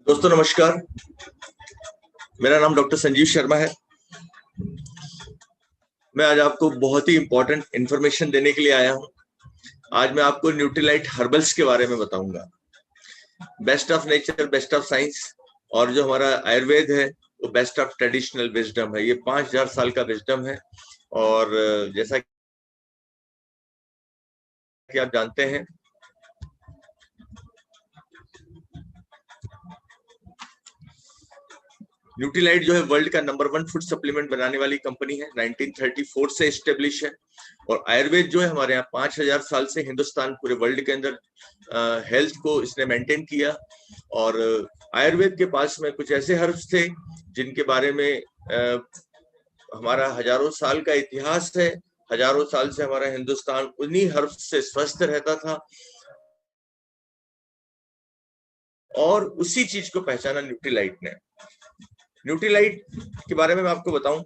दोस्तों नमस्कार, मेरा नाम डॉक्टर संजीव शर्मा है। मैं आज आपको बहुत ही इंपॉर्टेंट इंफॉर्मेशन देने के लिए आया हूं। आज मैं आपको न्यूट्रीलाइट हर्बल्स के बारे में बताऊंगा। Best of nature, best of science, और जो हमारा आयुर्वेद है वो बेस्ट ऑफ ट्रेडिशनल विजडम है। ये 5000 साल का विजडम है। और जैसा कि आप जानते हैं, न्यूट्रीलाइट जो है वर्ल्ड का नंबर 1 फूड सप्लीमेंट बनाने वाली कंपनी है। 1934 से एस्टेब्लिश है। और आयुर्वेद जो है हमारे यहाँ 5000 साल से हिंदुस्तान पूरे वर्ल्ड के अंदर हेल्थ को इसने मेंटेन किया। और आयुर्वेद के पास में कुछ ऐसे हर्ब्स थे जिनके बारे में हमारा हजारों साल का इतिहास है। हजारों साल से हमारा हिंदुस्तान उन्हीं हर्ब्स से स्वस्थ रहता था, और उसी चीज को पहचाना न्यूट्रीलाइट ने। न्यूट्रीलाइट के बारे में मैं आपको बताऊं,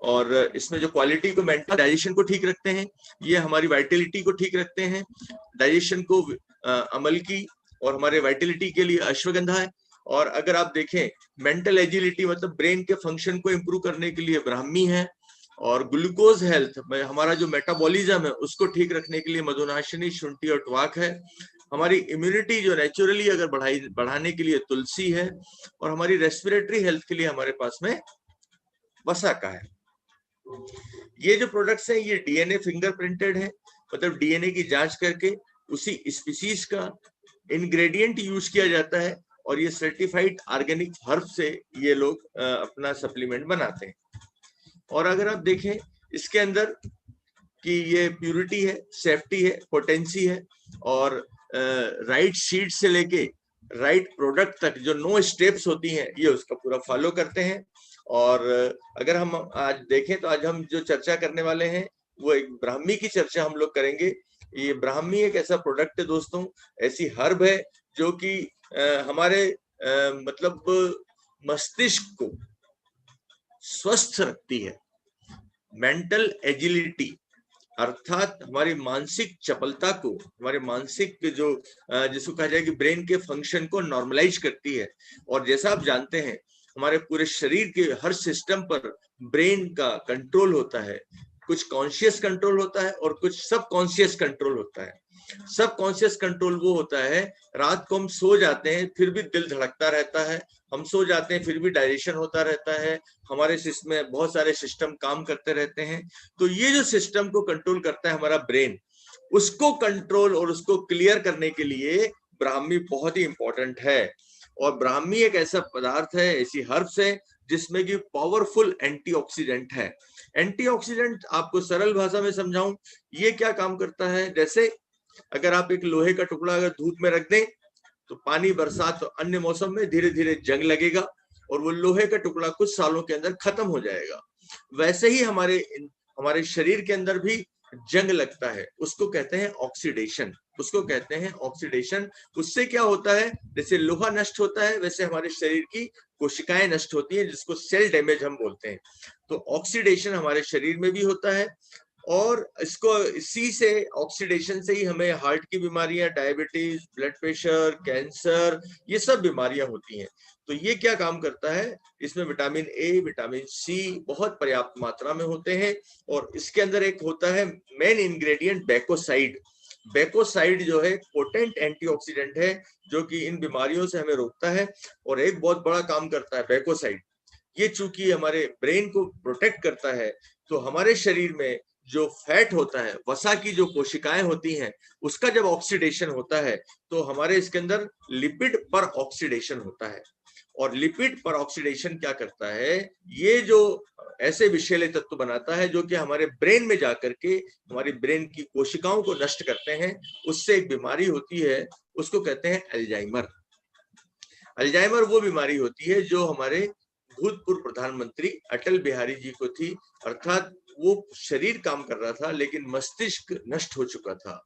और इसमें जो क्वालिटी को मेंटेन, डाइजेशन को ठीक रखते हैं, ये हमारी वाइटलिटी को ठीक रखते हैं, डाइजेशन को अमल की, और हमारे वाइटलिटी के लिए अश्वगंधा है। और अगर आप देखें मेंटल एजिलिटी मतलब ब्रेन के फंक्शन को इंप्रूव करने के लिए ब्राह्मी है। और ग्लूकोज हेल्थ में हमारा जो मेटाबॉलिज्म है उसको ठीक रखने के लिए मधुनाशिनी, शुंठी और ट्वाक है। हमारी इम्यूनिटी जो नेचुरली अगर बढ़ाने के लिए तुलसी है। और हमारी रेस्पिरेटरी हेल्थ के लिए हमारे पास में वसा का है। ये जो प्रोडक्ट्स हैं ये डीएनए फिंगरप्रिंटेड है, मतलब डीएनए की जांच करके उसी स्पीसीज का इंग्रेडिएंट यूज किया जाता है, और ये सर्टिफाइड ऑर्गेनिक हर्ब से ये लोग अपना सप्लीमेंट बनाते हैं। और अगर आप देखें इसके अंदर कि ये प्यूरिटी है, सेफ्टी है, पोटेंसी है, और राइट सीड से लेके राइट प्रोडक्ट तक जो 9 स्टेप्स होती हैं ये उसका पूरा फॉलो करते हैं। और अगर हम आज देखें तो आज हम जो चर्चा करने वाले हैं वो एक ब्राह्मी की चर्चा हम लोग करेंगे। ये ब्राह्मी एक ऐसा प्रोडक्ट है दोस्तों, ऐसी हर्ब है जो कि हमारे मतलब मस्तिष्क को स्वस्थ रखती है। मेंटल एजिलिटी अर्थात हमारी मानसिक चपलता को, हमारे मानसिक जो जिसको कहा जाए कि ब्रेन के फंक्शन को नॉर्मलाइज करती है। और जैसा आप जानते हैं हमारे पूरे शरीर के हर सिस्टम पर ब्रेन का कंट्रोल होता है। कुछ कॉन्शियस कंट्रोल होता है और कुछ सब कॉन्शियस कंट्रोल होता है। सब कॉन्शियस कंट्रोल वो होता है, रात को हम सो जाते हैं फिर भी दिल धड़कता रहता है, हम सो जाते हैं फिर भी डाइजेशन होता रहता है, हमारे सिस्टम में बहुत सारे सिस्टम काम करते रहते हैं। तो ये जो सिस्टम को कंट्रोल करता है हमारा ब्रेन, उसको कंट्रोल और उसको क्लियर करने के लिए ब्राह्मी बहुत ही इंपॉर्टेंट है। और ब्राह्मी एक ऐसा पदार्थ है, ऐसी हर्ब्स है जिसमें कि पावरफुल एंटीऑक्सीडेंट है। एंटीऑक्सीडेंट आपको सरल भाषा में समझाऊं, ये क्या काम करता है, जैसे अगर आप एक लोहे का टुकड़ा अगर धूप में रख दें तो पानी, बरसात तो अन्य मौसम में धीरे धीरे जंग लगेगा और वो लोहे का टुकड़ा कुछ सालों के अंदर खत्म हो जाएगा। वैसे ही हमारे शरीर के अंदर भी जंग लगता है, उसको कहते हैं ऑक्सीडेशन, उसको कहते हैं ऑक्सीडेशन। उससे क्या होता है, जैसे लोहा नष्ट होता है वैसे हमारे शरीर की कोशिकाएं नष्ट होती हैं, जिसको सेल डैमेज हम बोलते हैं। तो ऑक्सीडेशन हमारे शरीर में भी होता है, और इसको इसी से ऑक्सीडेशन से ही हमें हार्ट की बीमारियां, डायबिटीज, ब्लड प्रेशर, कैंसर, ये सब बीमारियां होती हैं। तो ये क्या काम करता है, इसमें विटामिन ए, विटामिन सी बहुत पर्याप्त मात्रा में होते हैं। और इसके अंदर एक होता है मेन इंग्रेडिएंट बैकोसाइड। बैकोसाइड जो है पोटेंट एंटीऑक्सीडेंट है जो कि इन बीमारियों से हमें रोकता है, और एक बहुत बड़ा काम करता है बैकोसाइड। ये चूंकि हमारे ब्रेन को प्रोटेक्ट करता है, तो हमारे शरीर में जो फैट होता है, वसा की जो कोशिकाएं होती हैं, उसका जब ऑक्सीडेशन होता है तो हमारे इसके अंदर लिपिड पर ऑक्सीडेशन होता है। और लिपिड पर ऑक्सीडेशन क्या करता है, ये जो ऐसे विषैले तत्व बनाता है जो कि हमारे ब्रेन में जाकर के हमारी ब्रेन की कोशिकाओं को नष्ट करते हैं। उससे एक बीमारी होती है, उसको कहते हैं अल्जाइमर। अल्जाइमर वो बीमारी होती है जो हमारे भूतपूर्व प्रधानमंत्री अटल बिहारी जी को थी, अर्थात वो शरीर काम कर रहा था लेकिन मस्तिष्क नष्ट हो चुका था।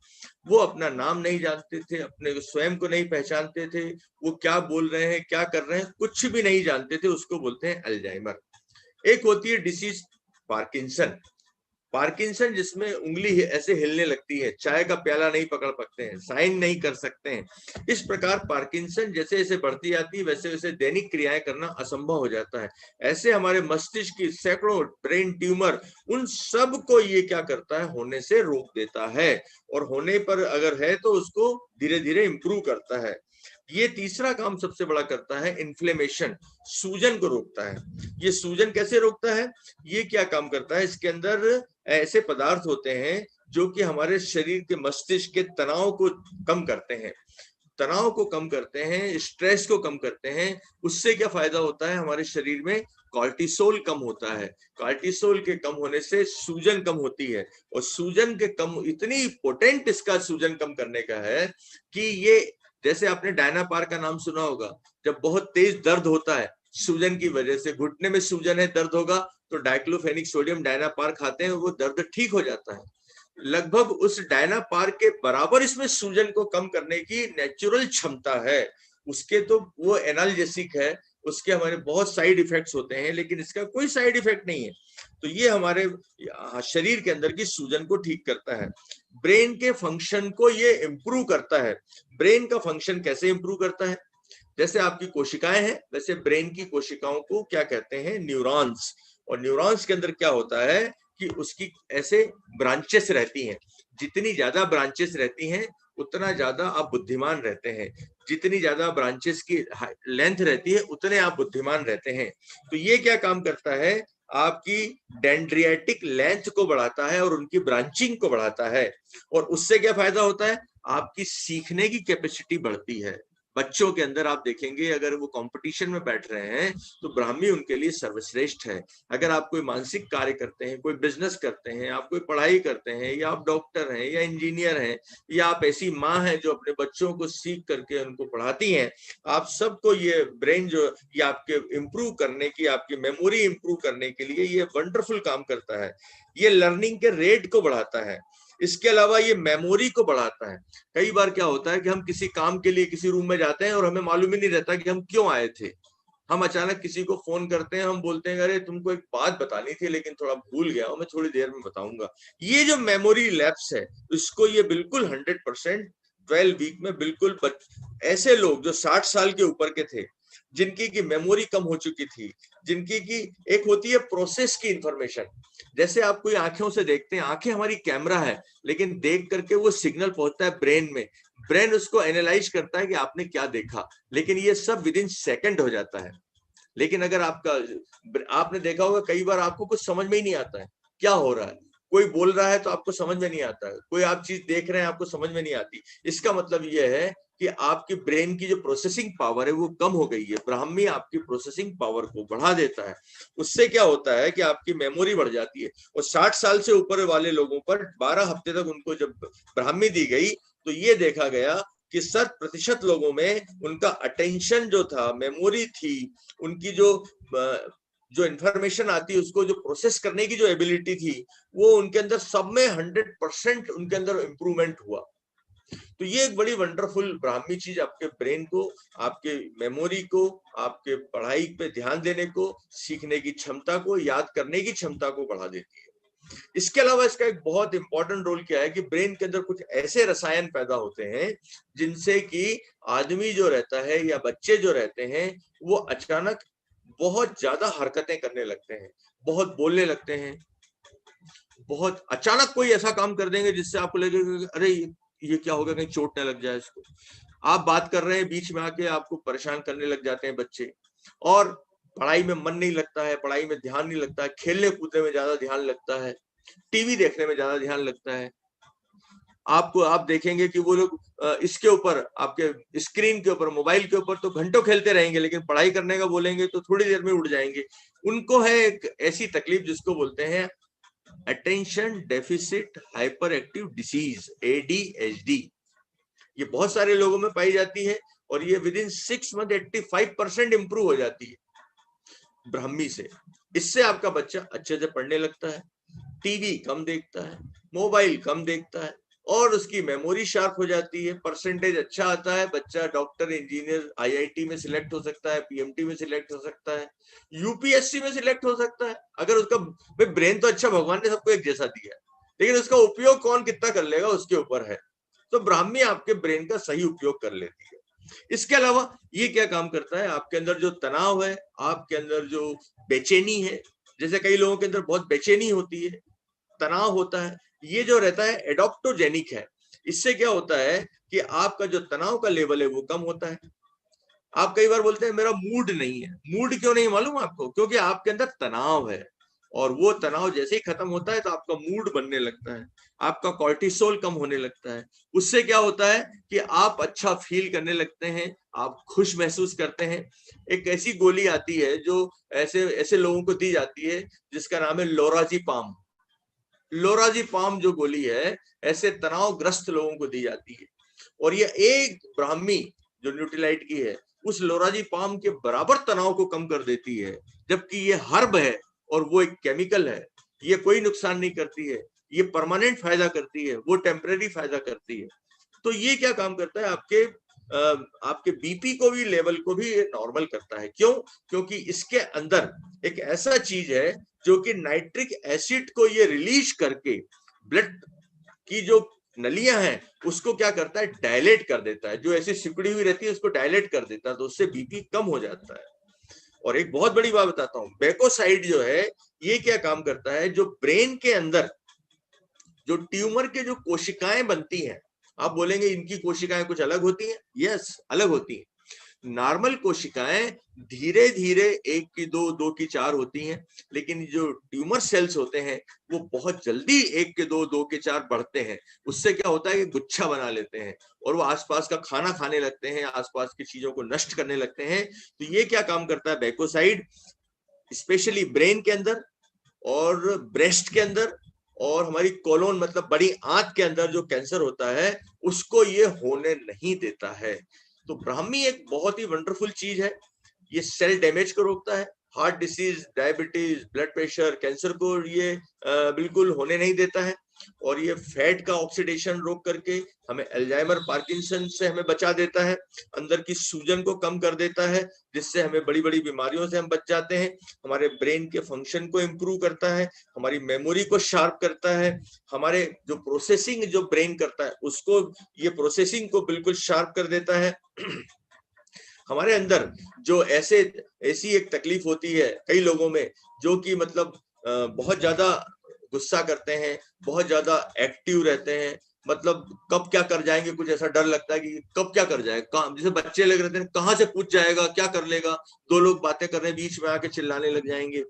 वो अपना नाम नहीं जानते थे, अपने स्वयं को नहीं पहचानते थे, वो क्या बोल रहे हैं, क्या कर रहे हैं, कुछ भी नहीं जानते थे। उसको बोलते हैं अल्जाइमर। एक होती है डिसीज पार्किंसन। पार्किंसन जिसमें उंगली ऐसे हिलने लगती है, चाय का प्याला नहीं पकड़ सकते हैं, साइन नहीं कर सकते हैं। इस प्रकार पार्किंसन जैसे जैसे बढ़ती जाती है वैसे वैसे दैनिक क्रियाएं करना असंभव हो जाता है। ऐसे हमारे मस्तिष्क की सैकड़ों ब्रेन ट्यूमर, उन सब को ये क्या करता है, होने से रोक देता है। और होने पर अगर है तो उसको धीरे धीरे इंप्रूव करता है। ये तीसरा काम सबसे बड़ा करता है, इन्फ्लेमेशन, सूजन को रोकता है। ये सूजन कैसे रोकता है, ये क्या काम करता है, इसके अंदर ऐसे पदार्थ होते हैं जो कि हमारे शरीर के मस्तिष्क के तनाव को कम करते हैं, तनाव को कम करते हैं, स्ट्रेस को कम करते हैं। उससे क्या फायदा होता है, हमारे शरीर में कॉर्टिसोल कम होता है। कॉर्टिसोल के कम होने से सूजन कम होती है। और सूजन के कम, इतनी पोटेंट इसका सूजन कम करने का है कि ये, जैसे आपने डायनापार का नाम सुना होगा, जब बहुत तेज दर्द होता है सूजन की वजह से, घुटने में सूजन है, दर्द होगा, तो डाइक्लोफेनिक सोडियम डायनापार खाते हैं, वो दर्द ठीक हो जाता है। लगभग उस डायनापार के बराबर इसमें सूजन को कम करने की नेचुरल क्षमता है। उसके तो वो एनाल्जेसिक है, उसके हमारे बहुत साइड इफेक्ट्स होते हैं, लेकिन इसका कोई साइड इफेक्ट नहीं है। तो ये हमारे शरीर के अंदर की सूजन को ठीक करता है। ब्रेन के फंक्शन को ये इंप्रूव करता है। ब्रेन का फंक्शन कैसे इंप्रूव करता है, जैसे आपकी कोशिकाएं हैं वैसे ब्रेन की कोशिकाओं को क्या कहते हैं, न्यूरॉन्स। और न्यूरॉन्स के अंदर क्या होता है कि उसकी ऐसे ब्रांचेस रहती हैं। जितनी ज्यादा ब्रांचेस रहती हैं उतना ज्यादा आप बुद्धिमान रहते हैं। जितनी ज्यादा ब्रांचेस की लेंथ रहती है उतने आप बुद्धिमान रहते हैं। तो ये क्या काम करता है, आपकी डेंड्रियाटिक लेंथ को बढ़ाता है और उनकी ब्रांचिंग को बढ़ाता है। और उससे क्या फायदा होता है, आपकी सीखने की कैपेसिटी बढ़ती है। बच्चों के अंदर आप देखेंगे, अगर वो कंपटीशन में बैठ रहे हैं तो ब्राह्मी उनके लिए सर्वश्रेष्ठ है। अगर आप कोई मानसिक कार्य करते हैं, कोई बिजनेस करते हैं, आप कोई पढ़ाई करते हैं, या आप डॉक्टर हैं या इंजीनियर हैं, या आप ऐसी माँ हैं जो अपने बच्चों को सीख करके उनको पढ़ाती हैं, आप सबको ये ब्रेन जो ये आपके इम्प्रूव करने की, आपकी मेमोरी इम्प्रूव करने के लिए ये वंडरफुल काम करता है। ये लर्निंग के रेट को बढ़ाता है। इसके अलावा ये मेमोरी को बढ़ाता है। कई बार क्या होता है कि हम किसी काम के लिए किसी रूम में जाते हैं और हमें मालूम ही नहीं रहता कि हम क्यों आए थे। हम अचानक किसी को फोन करते हैं, हम बोलते हैं अरे तुमको एक बात बतानी थी लेकिन थोड़ा भूल गया हूं, मैं थोड़ी देर में बताऊंगा। ये जो मेमोरी लैप्स है, इसको ये बिल्कुल 100% 12 वीक में बिल्कुल ऐसे लोग जो 60 साल के ऊपर के थे, जिनकी की मेमोरी कम हो चुकी थी, जिनकी की एक होती है प्रोसेस की इंफॉर्मेशन। जैसे आप कोई आंखों से देखते हैं, आंखें हमारी कैमरा है, लेकिन देख करके वो सिग्नल पहुंचता है ब्रेन में, ब्रेन उसको एनालाइज करता है कि आपने क्या देखा, लेकिन ये सब विद इन सेकंड हो जाता है। लेकिन अगर आपने देखा होगा कई बार आपको कुछ समझ में ही नहीं आता है क्या हो रहा है। कोई बोल रहा है तो आपको समझ में नहीं आता है, कोई आप चीज देख रहे हैं आपको समझ में नहीं आती। इसका मतलब यह है कि आपकी ब्रेन की जो प्रोसेसिंग पावर है वो कम हो गई है। ब्राह्मी आपकी प्रोसेसिंग पावर को बढ़ा देता है। उससे क्या होता है कि आपकी मेमोरी बढ़ जाती है। और 60 साल से ऊपर वाले लोगों पर 12 हफ्ते तक उनको जब ब्राह्मी दी गई तो ये देखा गया कि 100% लोगों में उनका अटेंशन जो था, मेमोरी थी, उनकी जो इंफॉर्मेशन आती है उसको जो प्रोसेस करने की जो एबिलिटी थी, वो उनके अंदर सब में 100% उनके अंदर इंप्रूवमेंट हुआ। तो ये एक बड़ी वंडरफुल ब्राह्मी चीज आपके ब्रेन को, आपके मेमोरी को, आपके पढ़ाई पे ध्यान देने को, सीखने की क्षमता को, याद करने की क्षमता को बढ़ा देती है। इसके अलावा इसका एक बहुत इंपॉर्टेंट रोल क्या है कि ब्रेन के अंदर कुछ ऐसे रसायन पैदा होते हैं जिनसे कि आदमी जो रहता है या बच्चे जो रहते हैं वो अचानक बहुत ज्यादा हरकतें करने लगते हैं, बहुत बोलने लगते हैं, बहुत अचानक कोई ऐसा काम कर देंगे जिससे आपको लगेगा कि अरे ये क्या होगा, कहीं चोट न लग जाए इसको। आप बात कर रहे हैं, बीच में आके आपको परेशान करने लग जाते हैं बच्चे, और पढ़ाई में मन नहीं लगता है, पढ़ाई में ध्यान नहीं लगता है, खेलने कूदने में ज्यादा ध्यान लगता है, टीवी देखने में ज्यादा ध्यान लगता है। आप देखेंगे कि वो लोग इसके ऊपर, आपके स्क्रीन के ऊपर, मोबाइल के ऊपर तो घंटों खेलते रहेंगे, लेकिन पढ़ाई करने का बोलेंगे तो थोड़ी देर में उड़ जाएंगे। उनको है एक ऐसी तकलीफ जिसको बोलते हैं attention deficit hyper active disease, ADHD। ये बहुत सारे लोगों में पाई जाती है और ये विद इन 6 मंथ 85% इंप्रूव हो जाती है ब्राह्मी से। इससे आपका बच्चा अच्छे से पढ़ने लगता है, टीवी कम देखता है, मोबाइल कम देखता है, और उसकी मेमोरी शार्प हो जाती है, परसेंटेज अच्छा आता है, बच्चा डॉक्टर, इंजीनियर, आईआईटी में सिलेक्ट हो सकता है, पीएमटी में सिलेक्ट हो सकता है, यूपीएससी में सिलेक्ट हो सकता है। अगर उसका ब्रेन तो अच्छा भगवान ने सबको एक जैसा दिया है, लेकिन उसका उपयोग कौन कितना कर लेगा उसके ऊपर है। तो ब्राह्मी आपके ब्रेन का सही उपयोग कर लेती है। इसके अलावा ये क्या काम करता है, आपके अंदर जो तनाव है, आपके अंदर जो बेचैनी है, जैसे कई लोगों के अंदर बहुत बेचैनी होती है, तनाव होता है, ये जो रहता है एडोप्टोजेनिक है। इससे क्या होता है कि आपका जो तनाव का लेवल है वो कम होता है। आप कई बार बोलते हैं मेरा मूड नहीं है, मूड क्यों नहीं मालूम आपको? क्योंकि आपके अंदर तनाव है, और वो तनाव जैसे ही खत्म होता है तो आपका मूड बनने लगता है, आपका कॉर्टिसोल कम होने लगता है। उससे क्या होता है कि आप अच्छा फील करने लगते हैं, आप खुश महसूस करते हैं। एक ऐसी गोली आती है जो ऐसे ऐसे लोगों को दी जाती है जिसका नाम है लोराज़ेपाम। लोराज़ेपाम जो गोली है ऐसे तनावग्रस्त लोगों को दी जाती है, और ये एक ब्राह्मी जो न्यूट्रीलाइट की है उस लोराज़ेपाम के बराबर तनाव को कम कर देती है। जबकि ये हर्ब है और वो एक केमिकल है, ये कोई नुकसान नहीं करती है, ये परमानेंट फायदा करती है, वो टेम्परेरी फायदा करती है। तो ये क्या काम करता है, आपके बीपी को भी, लेवल को भी नॉर्मल करता है। क्यों? क्योंकि इसके अंदर एक ऐसा चीज है जो कि नाइट्रिक एसिड को ये रिलीज करके ब्लड की जो नलियां हैं उसको क्या करता है, डायलेट कर देता है। जो ऐसी सिकुड़ी हुई रहती है उसको डायलेट कर देता है, तो उससे बीपी कम हो जाता है। और एक बहुत बड़ी बात बताता हूं, बेकोसाइड जो है ये क्या काम करता है, जो ब्रेन के अंदर जो ट्यूमर के जो कोशिकाएं बनती हैं, आप बोलेंगे इनकी कोशिकाएं कुछ अलग होती हैं। यस, अलग होती हैं। नॉर्मल कोशिकाएं धीरे धीरे 1 की 2, 2 की 4 होती हैं, लेकिन जो ट्यूमर सेल्स होते हैं वो बहुत जल्दी 1 के 2, 2 के 4 बढ़ते हैं। उससे क्या होता है कि गुच्छा बना लेते हैं और वो आसपास का खाना खाने लगते हैं, आसपास की चीजों को नष्ट करने लगते हैं। तो ये क्या काम करता है बेकोसाइड, स्पेशली ब्रेन के अंदर और ब्रेस्ट के अंदर और हमारी कोलोन मतलब बड़ी आंत के अंदर जो कैंसर होता है उसको ये होने नहीं देता है। तो ब्राह्मी एक बहुत ही वंडरफुल चीज है। ये सेल डैमेज को रोकता है, heart disease, diabetes, blood pressure, cancer को ये बिल्कुल होने नहीं देता है। और ये फैट का ऑक्सीडेशन रोक करके हमें अल्जाइमर, पार्किंसन से हमें बचा देता है, अंदर की सूजन को कम कर देता है, जिससे हमें बड़ी बड़ी बीमारियों से हम बच जाते हैं। हमारे ब्रेन के फंक्शन को इम्प्रूव करता है, हमारी मेमोरी को शार्प करता है, हमारे जो प्रोसेसिंग जो ब्रेन करता है उसको, ये प्रोसेसिंग को बिल्कुल शार्प कर देता है। हमारे अंदर जो ऐसी एक तकलीफ होती है कई लोगों में, जो कि मतलब बहुत ज्यादा गुस्सा करते हैं, बहुत ज्यादा एक्टिव रहते हैं, मतलब कब क्या कर जाएंगे, कुछ ऐसा डर लगता है कि कब क्या कर जाएगा, कहाँ, जैसे बच्चे लग रहते हैं कहाँ से पूछ जाएगा, क्या कर लेगा, दो लोग बातें कर रहे हैं बीच में आके चिल्लाने लग जाएंगे।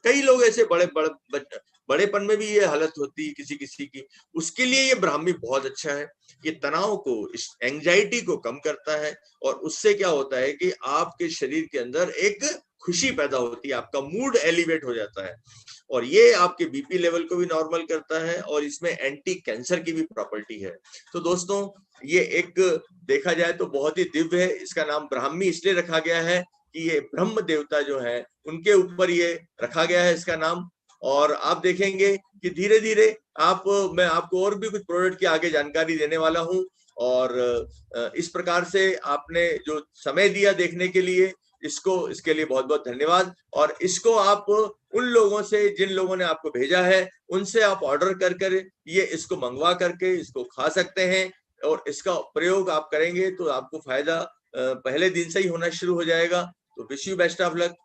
कई लोग ऐसे बड़ेपन में भी ये हालत होती है किसी किसी की। उसके लिए ये ब्राह्मी बहुत अच्छा है। ये तनाव को, इस एंजाइटी को कम करता है, और उससे क्या होता है कि आपके शरीर के अंदर एक खुशी पैदा होती है, आपका मूड एलिवेट हो जाता है, और ये आपके बीपी लेवल को भी नॉर्मल करता है, और इसमें एंटी कैंसर की भी प्रॉपर्टी है। तो दोस्तों ये एक देखा जाए तो बहुत ही दिव्य है। इसका नाम ब्राह्मी इसलिए रखा गया है कि ये ब्रह्म देवता जो है उनके ऊपर ये रखा गया है इसका नाम। और आप देखेंगे कि धीरे धीरे मैं आपको और भी कुछ प्रोडक्ट की आगे जानकारी देने वाला हूं। और इस प्रकार से आपने जो समय दिया देखने के लिए, इसके लिए बहुत बहुत धन्यवाद। और इसको आप उन लोगों से, जिन लोगों ने आपको भेजा है, उनसे आप ऑर्डर कर ये इसको मंगवा करके इसको खा सकते हैं, और इसका प्रयोग आप करेंगे तो आपको फायदा पहले दिन से ही होना शुरू हो जाएगा। तो wish you best of luck.